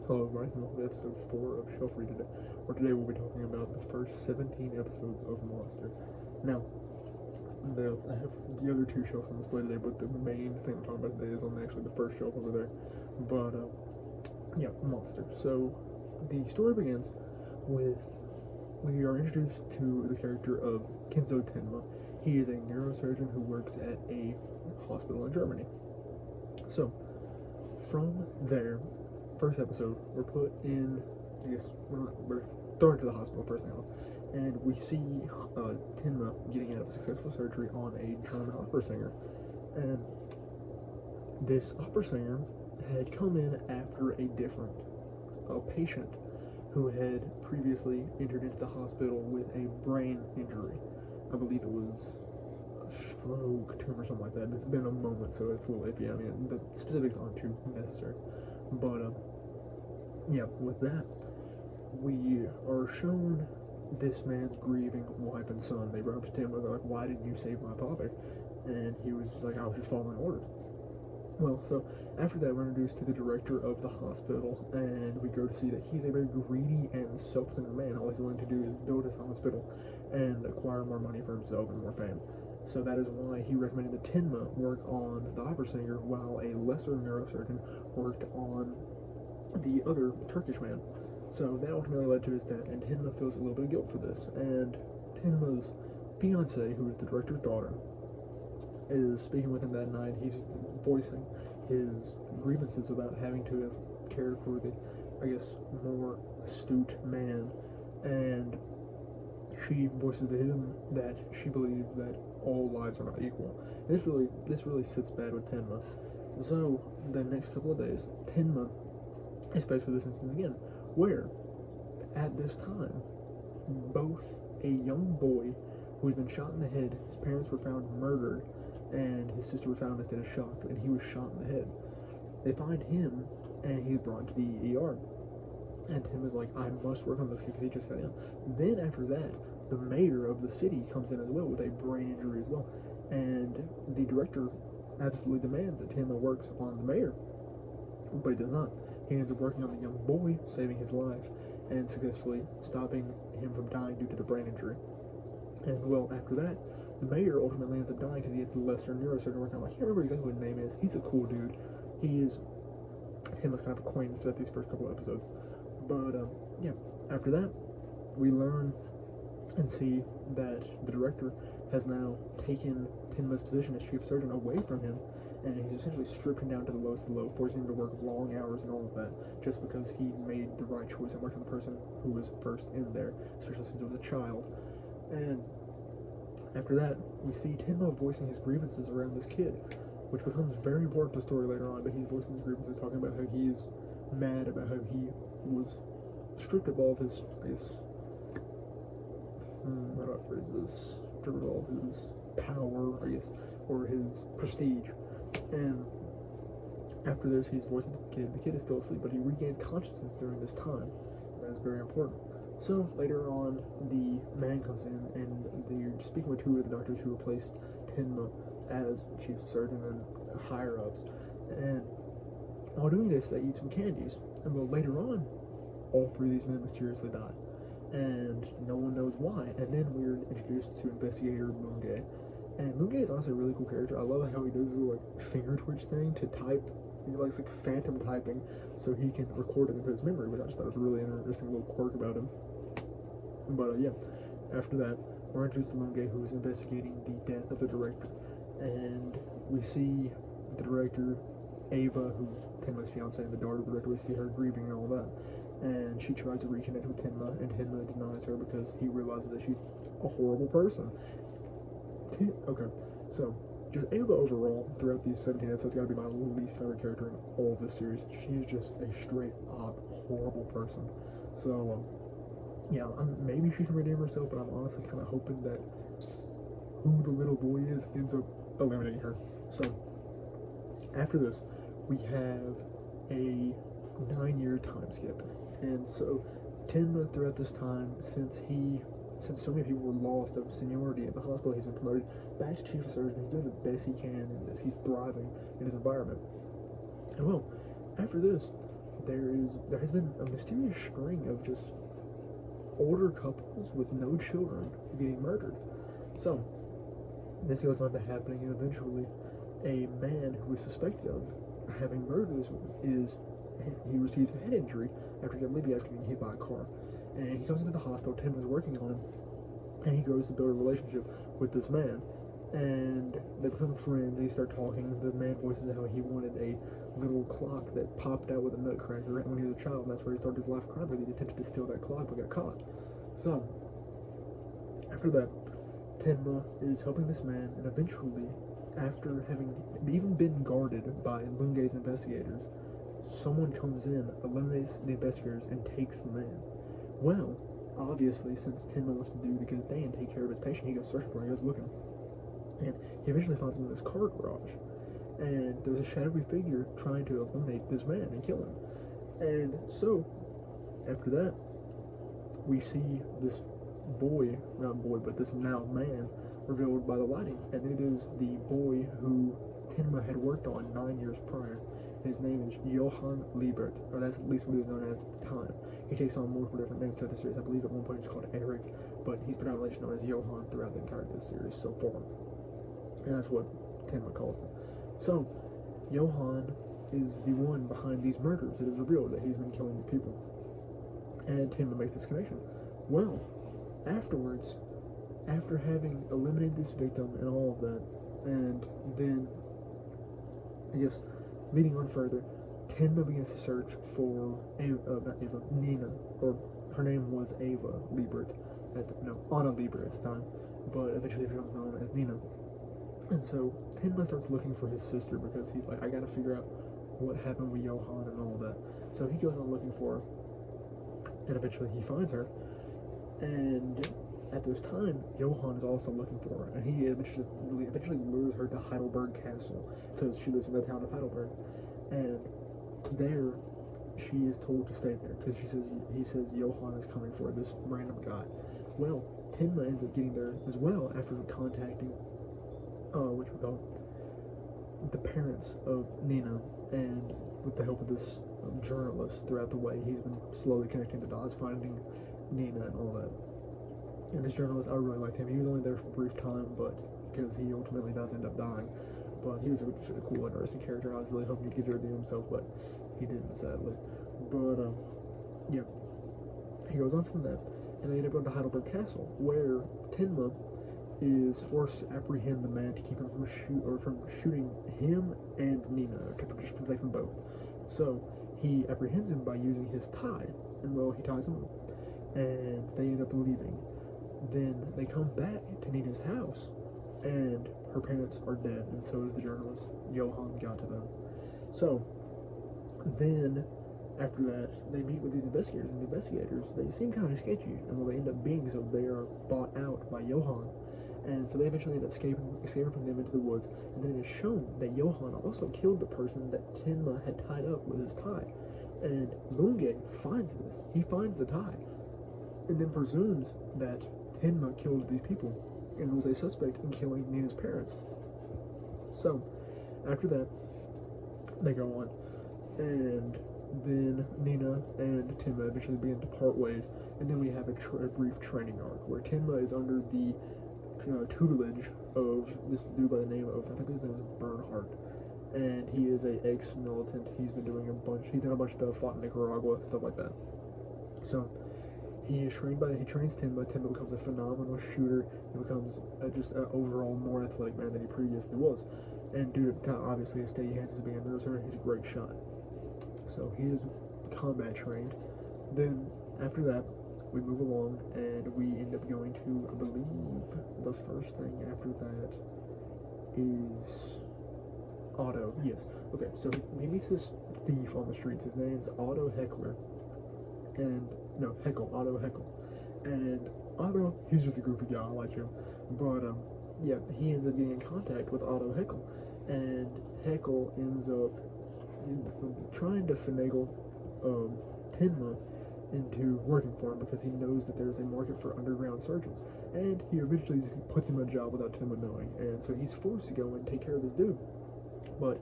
Hello, everybody, and welcome to episode 4 of Shelf Read today, where today we'll be talking about the first 17 episodes of Monster. Now, I have the other two shelves on display today, but the main thing I'm talking about today is on actually the first shelf over there. But, Monster. So, the story begins with, we are introduced to the character of Kenzo Tenma. He is a neurosurgeon who works at a hospital in Germany. So, from there, first episode, we're put in, we're thrown into the hospital first thing off, and we see Tenma getting out of a successful surgery on a German opera singer. And this opera singer had come in after a different patient who had previously entered into the hospital with a brain injury. I believe it was a stroke, tumor, something like that. It's been a moment, so it's a little iffy. I mean, the specifics aren't too necessary. But, with that, we are shown this man's grieving wife and son. They run up to him and they're like, "Why didn't you save my father?" And he was like, "I was just following orders." Well, so after that, we're introduced to the director of the hospital, and we go to see that he's a very greedy and self-centered man. All he's willing to do is build his hospital and acquire more money for himself and more fame. So that is why he recommended that Tenma work on the opera singer, while a lesser neurosurgeon worked on the other Turkish man. So that ultimately led to his death, and Tenma feels a little bit of guilt for this. And Tenma's fiance, who is the director's daughter, is speaking with him that night. He's voicing his grievances about having to have cared for the, more astute man. And she voices to him that she believes that all lives are not equal. This really sits bad with Tenma. So the next couple of days, Tenma is faced with this instance again, where at this time, both a young boy who has been shot in the head, his parents were found murdered, and his sister was found instead of shock, and he was shot in the head. They find him, and he's brought to the ER. And Tim is like, "I must work on this kid because he just got in." Then after that, the mayor of the city comes in as well with a brain injury as well. And the director absolutely demands that Tim works on the mayor, but he does not. He ends up working on the young boy, saving his life, and successfully stopping him from dying due to the brain injury. And well, after that, the mayor ultimately ends up dying because he had the lesser neurosurgeon working on him. I can't remember exactly what his name is. He's a cool dude. He is him as kind of acquaintance throughout these first couple of episodes. But after that, we learn and see that the director has now taken Tenma's position as chief surgeon away from him, and he's essentially stripped him down to the lowest of the low, forcing him to work long hours and all of that, just because he made the right choice and worked on the person who was first in there, especially since it was a child. And after that, we see Tenma voicing his grievances around this kid, which becomes very important to the story later on, but he's voicing his grievances, talking about how he is mad about how he was stripped of all of his, how do I phrase this? Stripped of all of his power, or his prestige. And after this, he's voicing the kid. The kid is still asleep, but he regains consciousness during this time. That is very important. So later on, the man comes in, and they're speaking with two of the doctors who replaced Tenma as chief surgeon and higher ups. And while doing this, they eat some candies. And well, later on, all three of these men mysteriously die, and no one knows why. And then we're introduced to investigator Lunge. And Lunge is honestly a really cool character. I love how he does the finger twitch thing to type. He likes phantom typing, so he can record it into his memory, which I just thought was a really interesting little quirk about him. But after that, we're introduced to Lunge, who is investigating the death of the director, and we see the director, Ava, who's Tenma's fiance and the daughter of the director. We see her grieving and all that, and she tries to reconnect with Tenma, and Tenma denies her because he realizes that she's a horrible person. Okay, so just Ava overall throughout these 17 episodes got to be my least favorite character in all of this series. She is just a straight up horrible person. So maybe she can redeem herself, but I'm honestly kind of hoping that who the little boy is ends up eliminating her. So after this, we have a 9-year time skip, and so Tenma throughout this time, since so many people were lost of seniority at the hospital, he's been promoted back to chief of surgeon. He's doing the best he can in this. He's thriving in his environment. And well, after this, there has been a mysterious string of just older couples with no children getting murdered. So this goes on to happening, and eventually a man who is suspected of having murdered this woman he receives a head injury after getting hit by a car. And he comes into the hospital. Tim is working on him, and he goes to build a relationship with this man. And they become friends. They start talking. The man voices how he wanted a little clock that popped out with a nutcracker when he was a child. And that's where he started his life of crime, because he attempted to steal that clock but got caught. So, after that, Tenma is helping this man, and eventually, after having even been guarded by Lunge's investigators, someone comes in, eliminates the investigators, and takes the man. Well, obviously, since Tenma wants to do the good thing and take care of his patient, he goes searching for him, he goes looking. And he eventually finds him in this car garage. And there's a shadowy figure trying to eliminate this man and kill him. And so, after that, we see this this now man revealed by the lighting. And it is the boy who Tenma had worked on 9 years prior. His name is Johann Liebert, or that's at least what he was known as at the time. He takes on multiple different names throughout the series. I believe at one point he's called Eric, but he's predominantly known as Johann throughout the entire series so far. And that's what Tenma calls him. So, Johann is the one behind these murders. It is revealed that he's been killing people. And Tenma makes this connection. Well, afterwards, after having eliminated this victim and all of that, and then, leading on further, Tenma begins to search for Nina, or her name was Ava Liebert, Anna Liebert at the time, but eventually becomes known as Nina. And so Tenma starts looking for his sister, because he's like, I gotta figure out what happened with Johann and all that. So he goes on looking for her, and eventually he finds her. And at this time, Johann is also looking for her, and he eventually lures her to Heidelberg Castle, because she lives in the town of Heidelberg. And there, she is told to stay there, because he says Johann is coming for this random guy. Well, Tenma ends up getting there as well after contacting the parents of Nina, and with the help of this journalist throughout the way, he's been slowly connecting the dots, finding Nina and all that. And this journalist, I really liked him. He was only there for a brief time, but because he ultimately does end up dying. But he was a cool, interesting character. I was really hoping he'd get to redeem himself, but he didn't, sadly. But yeah, he goes on from that, and they end up going to Heidelberg Castle, where Tenma is forced to apprehend the man to keep him from shooting him and Nina, to just protect them both. So he apprehends him by using his tie, and he ties him up, and they end up leaving. Then they come back to Nina's house, and her parents are dead, and so is the journalist. Johann got to them. So then, after that, they meet with these investigators, and the investigators, they seem kind of sketchy, and they end up being, so they are bought out by Johann. And so they eventually end up escaping from them into the woods, and then it is shown that Johann also killed the person that Tenma had tied up with his tie. And Lunge finds this. He finds the tie, and then presumes that Tenma killed these people, and was a suspect in killing Nina's parents. So, after that, they go on, and then Nina and Tenma eventually begin to part ways, and then we have a brief training arc, where Tenma is under the tutelage of this dude by the name of, I think his name is Bernhardt, and he is a ex-militant. He's done a bunch of stuff, fought in Nicaragua, stuff like that. So he trains Tenma. Tenma becomes a phenomenal shooter. He becomes just an overall more athletic man than he previously was, and due to obviously his steady hands as being a military, he's a great shot. So he is combat trained. Then after that, we move along, and we end up going to, I believe, the first thing after that is Otto. Yes. Okay, so he meets this thief on the streets. His name's Otto Heckler. Otto Heckel. And Otto, he's just a goofy guy, I like him. But, he ends up getting in contact with Otto Heckel. And Heckel ends up trying to finagle Tenma into working for him, because he knows that there's a market for underground surgeons, and he eventually just puts him in a job without Tenma knowing, and so he's forced to go and take care of this dude. But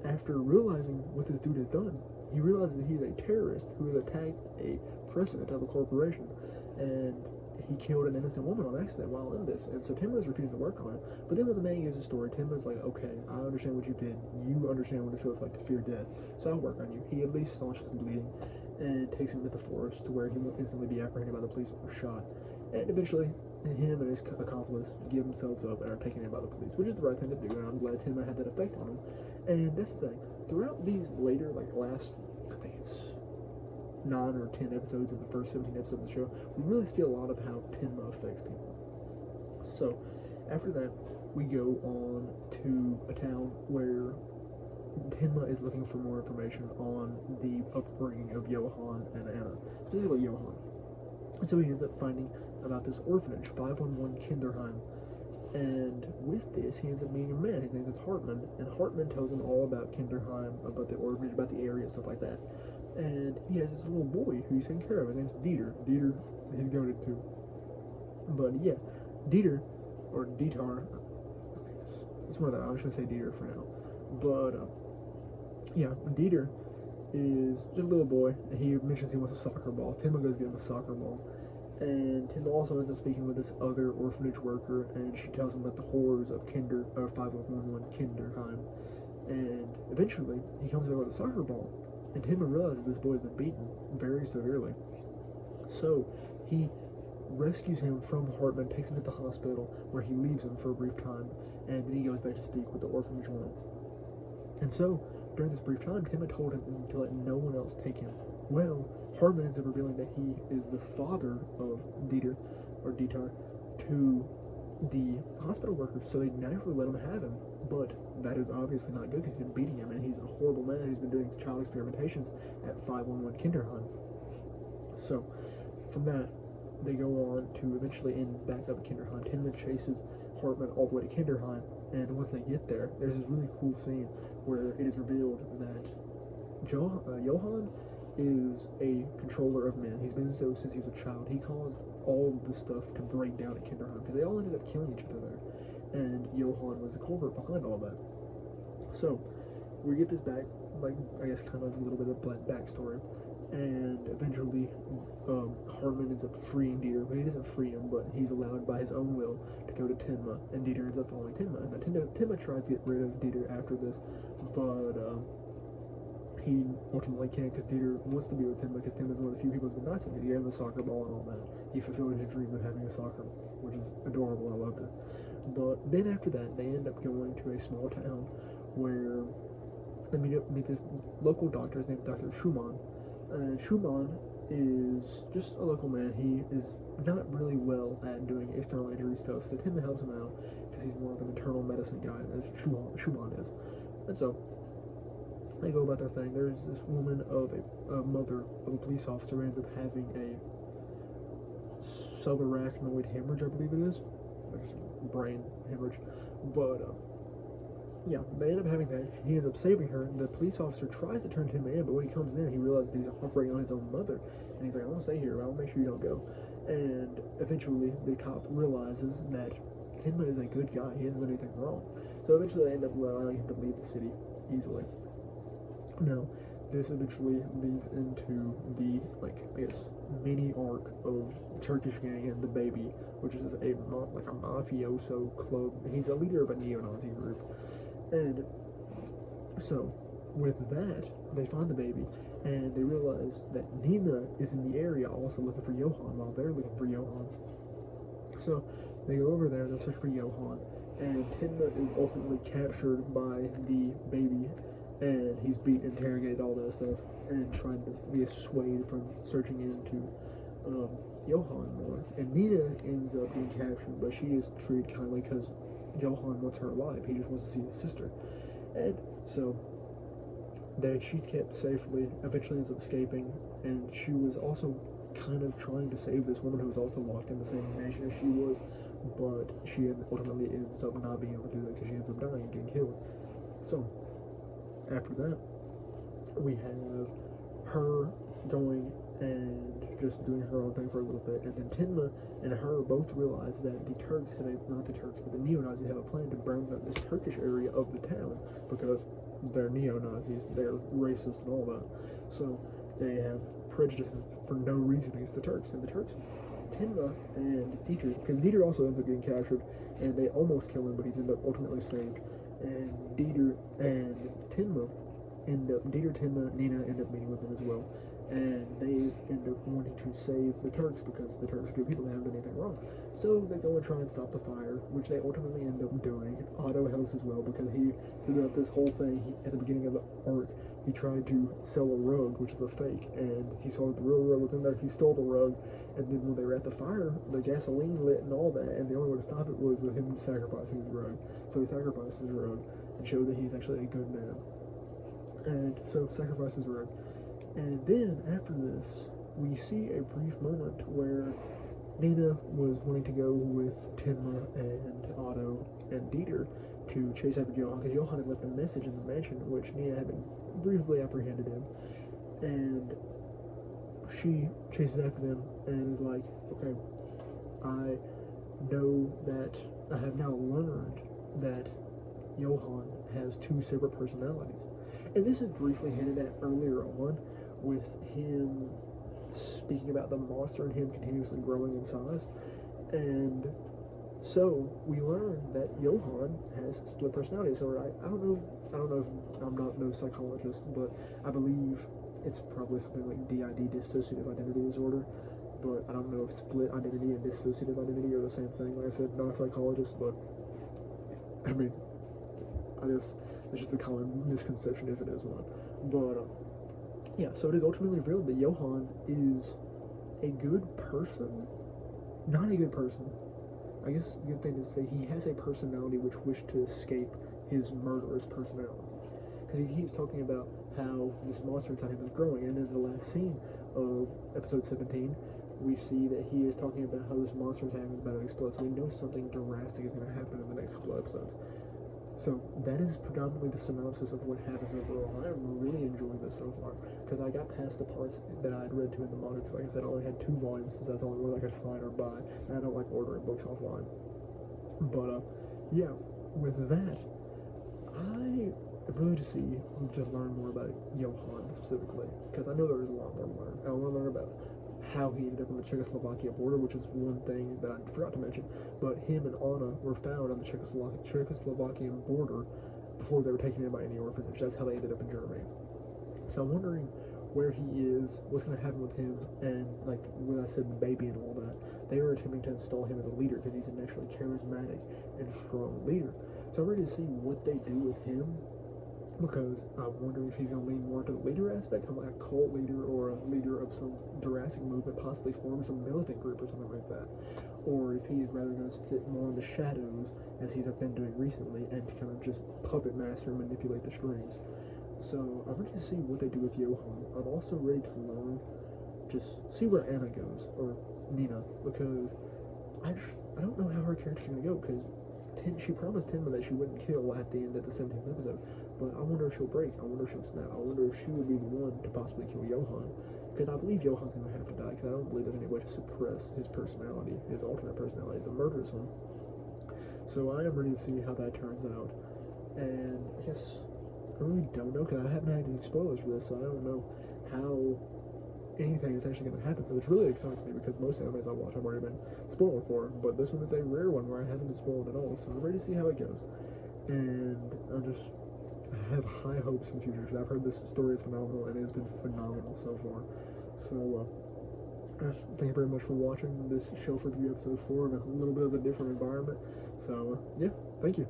after realizing what this dude has done, he realizes that he's a terrorist who has attacked a president of a corporation, and he killed an innocent woman on accident while in this. And so Timba's refusing to work on it. But then when the man gives his story, Timba's like, okay, I understand what you did. You understand what it feels like to fear death. So I'll work on you. He at least staunches the bleeding and takes him to the forest to where he will instantly be apprehended by the police or shot. And eventually, him and his accomplice give themselves up and are taken in by the police, which is the right thing to do. And I'm glad Timba had that effect on him. And that's the thing. Throughout these later, last, I think it's 9 or 10 episodes of the first 17 episodes of the show, we really see a lot of how Tenma affects people. So, after that, we go on to a town where Tenma is looking for more information on the upbringing of Johan and Anna, specifically Johan. And so he ends up finding about this orphanage, 511 Kinderheim. And with this, he ends up meeting a man. His name is Hartman, and Hartman tells him all about Kinderheim, about the orphanage, about the area, stuff like that. And he has this little boy who he's taking care of. His name's Dieter. Dieter, he's goated too. But yeah, Dieter, or Dietar, it's one of that. I'm just gonna say Dieter for now. But yeah, Dieter is just a little boy, and he mentions he wants a soccer ball. Timba goes get him a soccer ball, and Timba also ends up speaking with this other orphanage worker, and she tells him about the horrors of 511 Kinderheim. And eventually, he comes over with a soccer ball. And Timba realizes this boy has been beaten very severely. So he rescues him from Hartman, takes him to the hospital, where he leaves him for a brief time, and then he goes back to speak with the orphanage woman. And so, during this brief time, Timba told him to let no one else take him. Well, Hartman ends up revealing that he is the father of Dieter, or Dietar, to the hospital workers, so they naturally let him have him. But that is obviously not good because he's been beating him, and he's a horrible man who's been doing child experimentations at 511 Kinderheim. So, from that, they go on to eventually end back up at Kinderheim. Timba chases Hartman all the way to Kinderheim, and once they get there, there's this really cool scene where it is revealed that Johan is a controller of men. He's been so since he was a child. He caused all of this stuff to break down at Kinderheim because they all ended up killing each other there. And Johan was the culprit behind all that. So, we get this back, I guess kind of a little bit of backstory. And eventually, Hartman ends up freeing Dieter. Well, he doesn't free him, but he's allowed by his own will to go to Tenma, and Dieter ends up following Tenma. And Tenma tries to get rid of Dieter after this, but he ultimately can't because Dieter wants to be with Tenma because Tenma's one of the few people who's been nice to him. He gave him the soccer ball and all that. He fulfilled his dream of having a soccer, which is adorable. I loved it. But then after that, they end up going to a small town where they meet this local doctor. His name is Dr. Schumann. Schumann is just a local man. He is not really well at doing external injury stuff, so Timba helps him out because he's more of an internal medicine guy, as Schumann is. And so they go about their thing. There's this woman of a mother of a police officer who ends up having a subarachnoid hemorrhage, I believe it is, or just brain hemorrhage. But yeah, they end up having that. He ends up saving her. The police officer tries to turn him in, but when he comes in, he realizes that he's operating on his own mother. And he's like, I want to stay here, but I'll make sure you don't go. And eventually, the cop realizes that Timba is a good guy. He hasn't done anything wrong. So eventually, they end up allowing him to leave the city easily. Now, this eventually leads into the, mini arc of the Turkish gang and the baby, which is a mafioso club. He's a leader of a neo-Nazi group. And so, with that, they find the baby, and they realize that Nina is in the area also looking for Johan while they're looking for Johan. So, they go over there, they search for Johan, and Timba is ultimately captured by the baby, and he's beaten, interrogated, all that stuff, and trying to be assuaged from searching into Johan more. And Nina ends up being captured, but she is treated kindly because Johan wants her alive. He just wants to see his sister. And so she's kept safely, eventually ends up escaping, and she was also kind of trying to save this woman who was also locked in the same mansion as she was, but she ultimately ends up not being able to do that because she ends up dying and getting killed. So after that, we have her going and just doing her own thing for a little bit, and then Timma and her both realize that the Turks have not the Turks, but the neo-Nazis have a plan to burn up this Turkish area of the town because they're neo-Nazis, they're racist and all that. So they have prejudices for no reason against the Turks. And the Turks, Tenma and Dieter, because Dieter also ends up getting captured, and they almost kill him, but he's ultimately saved. And Dieter and Tenma Dieter, Tenma, Nina end up meeting with them as well. And they end up wanting to save the Turks because the Turks are good people, they haven't done anything wrong. So they go and try and stop the fire, which they ultimately end up doing. Otto helps as well because throughout this whole thing, at the beginning of the arc, he tried to sell a rug, which is a fake, and he saw that the real rug was in there. He stole the rug, and then when they were at the fire, the gasoline lit and all that, and the only way to stop it was with him sacrificing his rug. So he sacrificed his rug and showed that he's actually a good man. And so sacrifices rug. And then after this, we see a brief moment where Nina was wanting to go with Tenma and Otto and Dieter to chase after Johan, because Johan had left a message in the mansion which Nina had been briefly apprehended in. And she chases after them and is like, okay, I know that I have now learned that Johan has two separate personalities. And this is briefly hinted at earlier on with him speaking about the monster and him continuously growing in size. And so we learn that Johan has split personality. So I don't know if I'm not no psychologist, but I believe it's probably something like DID, dissociative identity disorder. But I don't know if split identity and dissociative identity are the same thing. Like I said, not a psychologist, but I mean, I guess it's just a common misconception if it is one. But yeah, so it is ultimately revealed that Johan is a good person. Not a good person. I guess the good thing is to say he has a personality which wished to escape his murderous personality. Because he keeps talking about how this monster inside him is growing, and in the last scene of episode 17, we see that he is talking about how this monster inside him is about to explode, so we know something drastic is going to happen in the next couple of episodes. So that is predominantly the synopsis of what happens overall. I am really enjoying this so far, because I got past the parts that I had read to in the manga, because like I said, I only had 2 volumes, since that's the only one I could find or buy, and I don't like ordering books offline. But yeah, with that, I really just learn more about Johan specifically, because I know there is a lot more to learn. I want to learn about how he ended up on the Czechoslovakia border, which is one thing that I forgot to mention, but him and Anna were found on the Czechoslovakian border before they were taken in by any orphanage. That's how they ended up in Germany. So I'm wondering where he is, what's going to happen with him, and like when I said the baby and all that, they were attempting to install him as a leader because he's a naturally charismatic and strong leader. So I'm ready to see what they do with him, because I'm wondering if he's going to lean more to the leader aspect, kind of like a cult leader or a leader of some Jurassic movement, possibly form some militant group or something like that, or if he's rather going to sit more in the shadows as he's been doing recently and kind of just puppet master and manipulate the strings. So I'm ready to see what they do with Johan. I'm also ready to learn, just see where Anna goes, or Nina, because I don't know how her character's going to go, because she promised Tenma that she wouldn't kill at the end of the 17th episode, but I wonder if she'll break, I wonder if she'll snap, I wonder if she would be the one to possibly kill Johan, because I believe Johan's going to have to die, because I don't believe there's any way to suppress his personality, his alternate personality, the murderous one. So I am ready to see how that turns out, and I guess I really don't know, because I haven't had any spoilers for this, so I don't know how anything is actually going to happen, so it really excites me, because most animes I watch I've already been spoiled for, but this one is a rare one where I haven't been spoiled at all, so I'm ready to see how it goes. And I have high hopes for the future, because I've heard this story is phenomenal, and it has been phenomenal so far. So thank you very much for watching this Shelf Review episode 4 in a little bit of a different environment. So yeah, thank you.